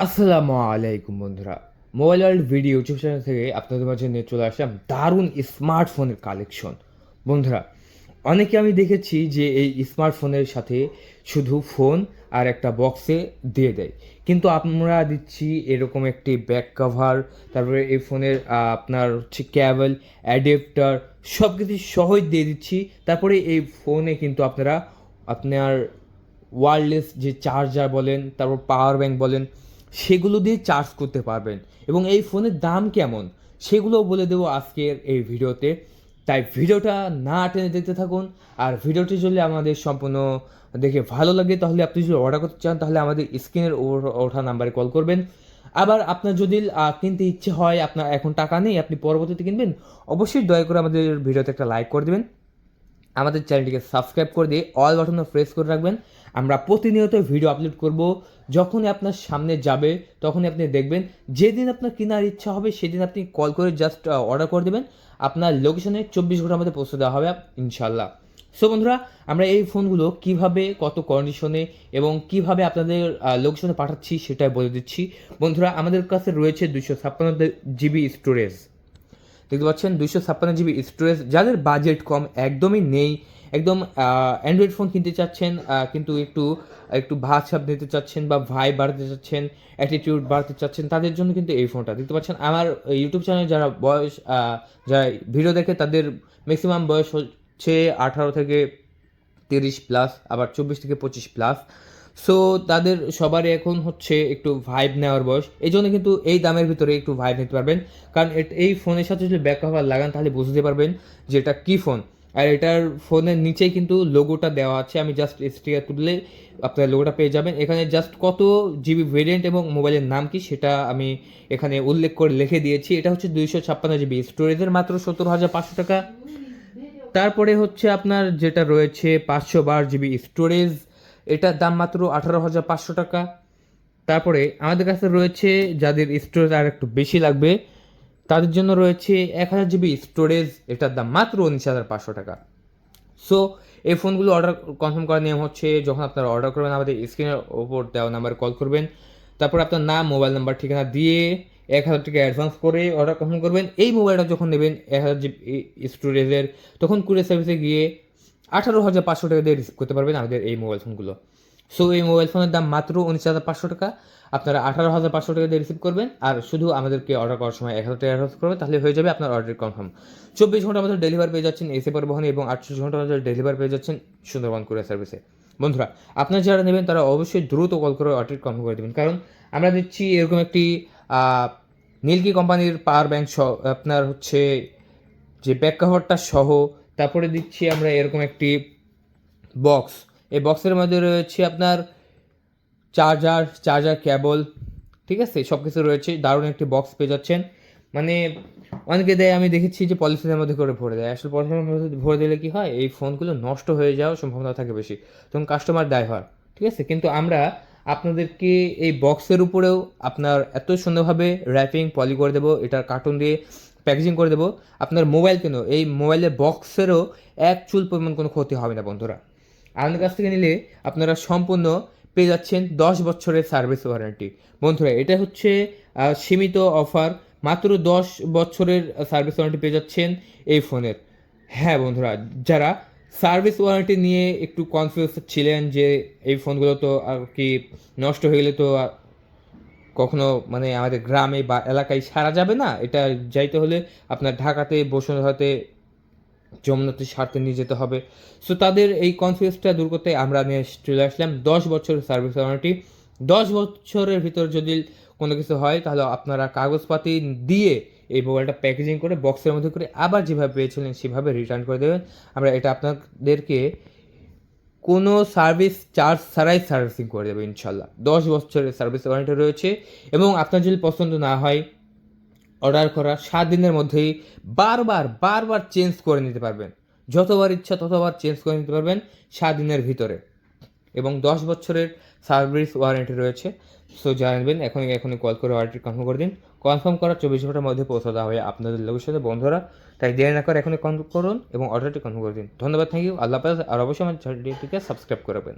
আসসালামু আলাইকুম বন্ধুরা, mobile world video YouTube channel থেকে আপনাদের মাঝে নিয়ে চলে আসলাম দারুণ স্মার্টফোনের কালেকশন। বন্ধুরা, অনেকে আমি দেখেছি যে এই স্মার্টফোনের সাথে শুধু ফোন আর একটা বক্সে দিয়ে দেয়, কিন্তু আমরা দিচ্ছি এরকম একটি ব্যাক কভার, তারপরে এই ফোনের আপনার হচ্ছে ক্যাবল, অ্যাডাপ্টার সব কিছু সহজ দিয়ে দিচ্ছি। তারপরে এই ফোনে কিন্তু আপনারা আপনার ওয়্যারলেস যে চার্জার বলেন, তারপর পাওয়ার ব্যাংক বলেন, সেগুলো দিয়ে চার্জ করতে পারবেন। এবং এই ফোনের দাম কেমন সেগুলোও বলে দেবো আজকের এই ভিডিওতে। তাই ভিডিওটা না টেনে দেখতে থাকুন। আর ভিডিওটি যদি আমাদের সম্পূর্ণ দেখে ভালো লাগে, তাহলে আপনি যদি অর্ডার করতে চান তাহলে আমাদের স্ক্রিনের ওঠা নাম্বারে কল করবেন। আবার আপনার যদি কিনতে ইচ্ছে হয়, আপনার এখন টাকা নেই, আপনি পরবর্তীতে কিনবেন, অবশ্যই দয়া করে আমাদের ভিডিওতে একটা লাইক করে দেবেন, আমাদের চ্যানেলটিকে সাবস্ক্রাইব করে দিয়ে অল বাটনে প্রেস করে রাখবেন। আমরা প্রতিনিয়ত ভিডিও আপলোড করব। যখনই আপনার সামনে যাবে তখনই আপনি দেখবেন। যেদিন আপনার কেনার ইচ্ছা হবে সেদিন আপনি কল করে জাস্ট অর্ডার করে দেবেন, আপনার লোকেশনে 24 ঘন্টার মধ্যে পৌঁছে দেওয়া হবে ইনশাল্লাহ। সো বন্ধুরা, আমরা এই ফোনগুলো কিভাবে, কত কন্ডিশনে এবং কিভাবে আপনাদের লোকেশনে পাঠাচ্ছি সেটাই বলে দিচ্ছি। বন্ধুরা, আমাদের কাছে রয়েছে 256 জিবি স্টোরেজ। দেখতে পাচ্ছেন 256 জিবি স্টোরেজ। যাদের বাজেট কম একদমই নেই, একদম অ্যান্ড্রয়েড ফোন কিনতে চাচ্ছেন, কিন্তু একটু একটু ভাব ছাপ নিতে চাচ্ছেন বা ভাই বাড়াতে চাচ্ছেন, অ্যাটিটিউড বাড়াতে চাচ্ছেন, তাদের জন্য কিন্তু এই ফোনটা দেখতে পাচ্ছেন। আমার ইউটিউব চ্যানেলে যারা বয়স যারা ভিডিও দেখে তাদের ম্যাক্সিমাম বয়স হচ্ছে 18 থেকে 30+, আবার 24 থেকে 25+। সো তাদের সবারই এখন হচ্ছে একটু ভাইব নেওয়ার বয়স, এই জন্য কিন্তু এই দামের ভিতরে একটু ভাইব নিতে পারবেন। কারণ এই ফোনের সাথে যদি ব্যাক কভার লাগান তাহলে বুঝতে পারবেন যে এটা কী ফোন। আর এটার ফোনের নিচেই কিন্তু লোগোটা দেওয়া আছে, আমি জাস্ট স্টিকার তুললে আপনার লোগোটা পেয়ে যাবেন। এখানে জাস্ট কত জিবি ভেরিয়েন্ট এবং মোবাইলের নাম কি সেটা আমি এখানে উল্লেখ করে লিখে দিয়েছি। এটা হচ্ছে 256 জিবি স্টোরেজের, মাত্র 17,500 টাকা। তারপরে হচ্ছে আপনার যেটা রয়েছে 512 জিবি স্টোরেজ, এটার দাম মাত্র 18,500 টাকা। তারপরে আমাদের কাছে রয়েছে যাদের স্টোরেজ আর একটু বেশি লাগবে তাদের জন্য রয়েছে 1000 জিবি স্টোরেজ, এটার দাম মাত্র 19,500 টাকা। সো এই ফোনগুলো অর্ডার কনফার্ম করার নিয়ম হচ্ছে, যখন আপনারা অর্ডার করবেন আমাদের স্ক্রিনের ওপর দেওয়া নাম্বারে কল করবেন, তারপর আপনার নাম, মোবাইল নাম্বার, ঠিকানা দিয়ে 1,000 টাকা অ্যাডভান্স করে অর্ডার কনফার্ম করবেন। এই মোবাইলটা যখন নেবেন 1000 জিবি স্টোরেজের, তখন কুরিয়ার সার্ভিসে গিয়ে 18,500 টাকা দিয়ে রিসিভ করতে পারবেন আমাদের এই মোবাইল ফোনগুলো। সো এই মোবাইল ফোনের দাম মাত্র 19,500 টাকা। আপনারা 18,500 টাকা দিয়ে রিসিভ করবেন, আর শুধু আমাদেরকে অর্ডার করার সময় 1,000 টাকা অ্যাডভান্স করবেন, তাহলে হয়ে যাবে আপনার অর্ডার কনফার্ম। 24 ঘন্টার মধ্যে ডেলিভারি পেয়ে যাচ্ছেন এসি পরিবহনে, এবং 48 ঘন্টার মধ্যে ডেলিভারি পেয়ে যাচ্ছেন সুন্দরবন কুরিয়ার সার্ভিসে। বন্ধুরা, আপনারা যারা নেবেন তারা অবশ্যই দ্রুত কল করে অর্ডার কনফার্ম করে দেবেন, কারণ আমরা দিচ্ছি এরকম একটি নীলকি কোম্পানির পাওয়ার ব্যাংক সহ, আপনার হচ্ছে যে ব্যাক কভারটা সহ। তারপরে দিচ্ছি আমরা এরকম একটি বক্স। এই বক্সের মধ্যে রয়েছে আপনার চার্জার কেবল, ঠিক আছে, সব কিছু রয়েছে। দারুণ একটি বক্স পেয়ে যাচ্ছেন। মানে অনেকে দেয়, আমি দেখেছি যে পলিথিনের মধ্যে করে ভরে দেয়। আসলে পলিথিনের মধ্যে ভরে দিলে কি হয়, এই ফোনগুলো নষ্ট হয়ে যাওয়ার সম্ভাবনা থাকে বেশি, তখন কাস্টমার দায় হয়, ঠিক আছে। কিন্তু আমরা আপনাদেরকে এই বক্সের উপরেও আপনার এত সুন্দরভাবে র্যাপিং পলি করে দেবো, এটার কার্টুন দিয়ে প্যাকেজিং করে দেবো। আপনার মোবাইল কেন, এই মোবাইলের বক্সেরও এক চুল পরিমাণ কোনো ক্ষতি হবে না। বন্ধুরা, আমাদের কাছ থেকে নিলে আপনারা সম্পূর্ণ পেয়ে যাচ্ছেন 10 বছরের সার্ভিস ওয়ারেন্টি। বন্ধুরা, এটা হচ্ছে সীমিত অফার, মাত্র 10 বছরের সার্ভিস ওয়ারেন্টি পেয়ে যাচ্ছেন এই ফোনের। হ্যাঁ বন্ধুরা, যারা সার্ভিস ওয়ারেন্টি নিয়ে একটু কনফিউজ ছিলেন যে এই ফোনগুলো তো আর কি নষ্ট হয়ে গেলে তো কখনো মানে আমাদের গ্রামে বা এলাকায় সারা যাবে না, এটা যাইতে হলে আপনার ঢাকাতে, বসুন্ধরাতে, যমুনাতে সারতে নিয়ে যেতে হবে। সো তাদের এই কনফিউজটা দূর করতে আমরা নিয়ে চলে আসলাম 10 বছরের সার্ভিস ওয়ারেন্টি। 10 বছরের ভিতর যদি কোনো কিছু হয় তাহলে আপনারা কাগজপাতি দিয়ে এই মোবাইলটা প্যাকেজিং করে বক্সের মধ্যে করে আবার যেভাবে পেয়েছিলেন সেভাবে রিটার্ন করে দেবেন। আমরা এটা আপনাদেরকে কোনো সার্ভিস চার্জ ছাড়াই সার্ভিসিং করে দেবো ইনশাল্লাহ। 10 বছরের সার্ভিস ওয়ারেন্টি রয়েছে, এবং আপনার যদি পছন্দ না হয় অর্ডার করার 7 দিনের মধ্যেই বারবার বারবার চেঞ্জ করে নিতে পারবেন। যতবার ইচ্ছা ততবার চেঞ্জ করে নিতে পারবেন 7 দিনের ভিতরে, এবং 10 বছরের সার্ভিস ওয়ারেন্টি রয়েছে। সো জানবেন, এখনই কল করে অর্ডারটি কনফার্ম করে দিন। কনফার্ম করার 24 ঘন্টার মধ্যে পৌঁছে দেওয়া হবে আপনাদের লোকের সাথে। বন্ধুরা, তাই দেরি না করে এখনই কনফার্ম করুন এবং অর্ডারটি কনফার্ম করে দিন। ধন্যবাদ, থ্যাংক ইউ, আল্লাহ হাফেজ। আর অবশ্যই আমার চ্যানেলটিকে সাবস্ক্রাইব করবেন।